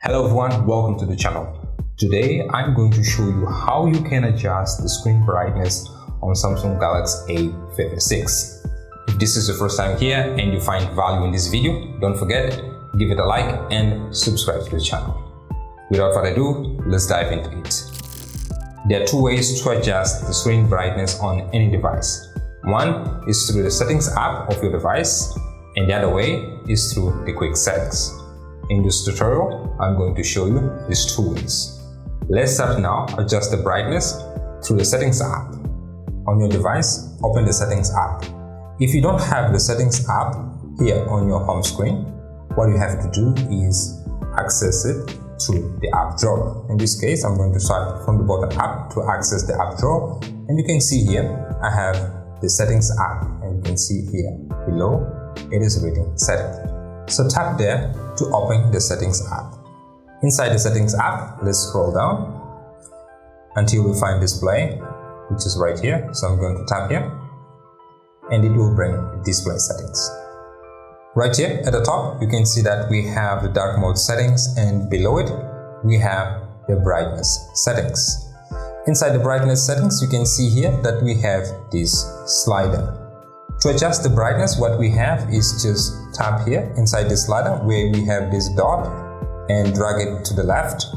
Hello everyone, welcome to the channel. Today I'm going to show you how you can adjust the screen brightness on Samsung Galaxy A56. If this is your first time here and you find value in this video, don't forget, give it a like and subscribe to the channel. Without further ado, let's dive into it. There are two ways to adjust the screen brightness on any device. One is through the settings app of your device, and the other way is through the quick settings. In this tutorial, I'm going to show you these two ways. Let's start now. Adjust the brightness through the settings app. On your device, open the settings app. If you don't have the settings app here on your home screen, what you have to do is access it through the app drawer. In this case, I'm going to start from the bottom up to access the app drawer, and you can see here I have the settings app, and you can see here below it is written settings. So tap there to open the settings app. Inside the settings app, let's scroll down until we find display, which is right here. So I'm going to tap here and it will bring display settings. Right here at the top, you can see that we have the dark mode settings, and below it we have the brightness settings. Inside the brightness settings, you can see here that we have this slider. To adjust the brightness, what we have is just tap here inside the slider where we have this dot and drag it to the left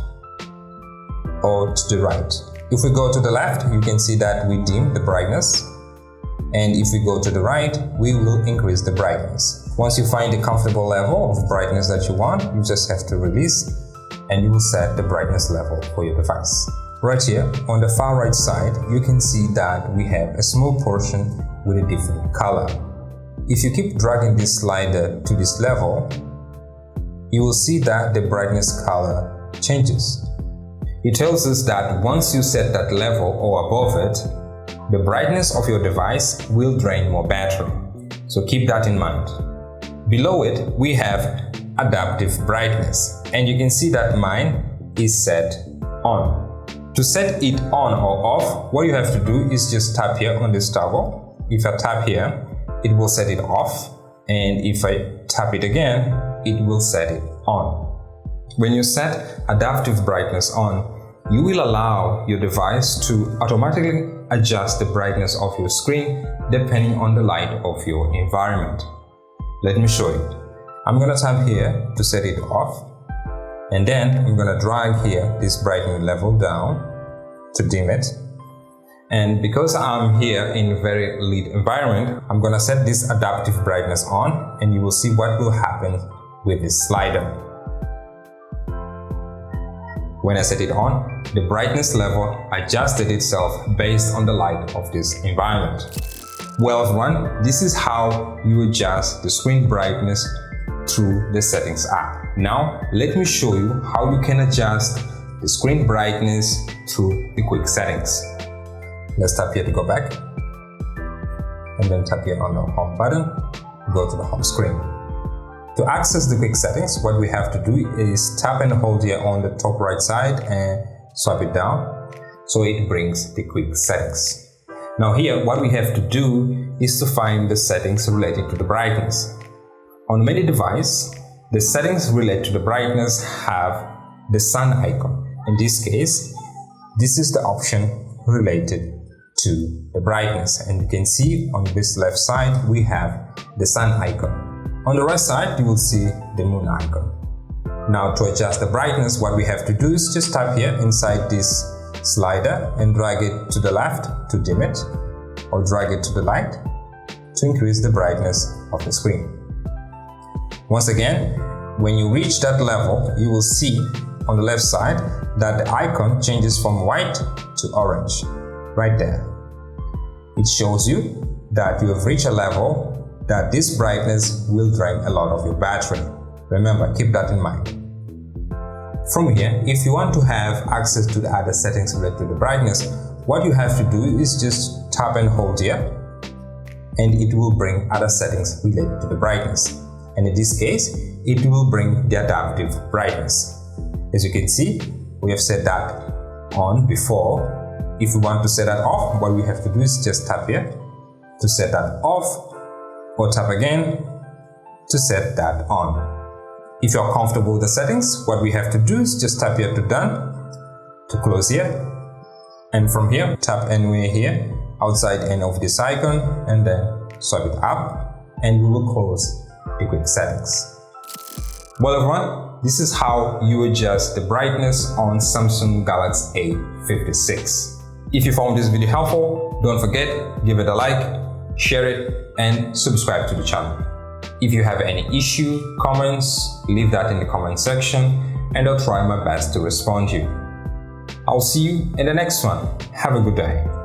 or to the right. If we go to the left, you can see that we dim the brightness, and if we go to the right, we will increase the brightness. Once you find a comfortable level of brightness that you want, you just have to release and you will set the brightness level for your device. Right here on the far right side, you can see that we have a small portion with a different color. If you keep dragging this slider to this level, you will see that the brightness color changes. It tells us that once you set that level or above it, the brightness of your device will drain more battery. So keep that in mind. Below it, we have adaptive brightness, and you can see that mine is set on. To set it on or off, what you have to do is just tap here on this toggle. If I tap here, it will set it off, and if I tap it again, it will set it on. When you set adaptive brightness on, you will allow your device to automatically adjust the brightness of your screen depending on the light of your environment. Let me show you. I'm going to tap here to set it off, and then I'm going to drag here this brightness level down to dim it. And because I'm here in a very lit environment, I'm going to set this adaptive brightness on, and you will see what will happen with this slider. When I set it on, the brightness level adjusted itself based on the light of this environment. Well everyone, this is how you adjust the screen brightness through the settings app. Now let me show you how you can adjust the screen brightness through the quick settings. Let's tap here to go back, and then tap here on the home button, go to the home screen. To access the quick settings, what we have to do is tap and hold here on the top right side and swipe it down, so it brings the quick settings. Now here, what we have to do is to find the settings related to the brightness. On many devices, the settings related to the brightness have the sun icon. In this case, this is the option related to the brightness, and you can see on this left side we have the sun icon. On the right side you will see the moon icon. Now to adjust the brightness, what we have to do is just tap here inside this slider and drag it to the left to dim it, or drag it to the right to increase the brightness of the screen. Once again, when you reach that level, you will see on the left side that the icon changes from white to orange. Right there. It shows you that you have reached a level that this brightness will drain a lot of your battery. Remember, keep that in mind. From here, if you want to have access to the other settings related to the brightness, what you have to do is just tap and hold here, and it will bring other settings related to the brightness. And in this case, it will bring the adaptive brightness. As you can see, we have set that on before. If we want to set that off, what we have to do is just tap here to set that off, or tap again to set that on. If you're comfortable with the settings, what we have to do is just tap here to done, to close here, and from here tap anywhere here outside end of this icon and then swipe it up and we will close the quick settings. Well everyone, this is how you adjust the brightness on Samsung Galaxy A56. If you found this video helpful, don't forget, give it a like, share it and subscribe to the channel. If you have any issue, comments, leave that in the comment section and I'll try my best to respond to you. I'll see you in the next one. Have a good day.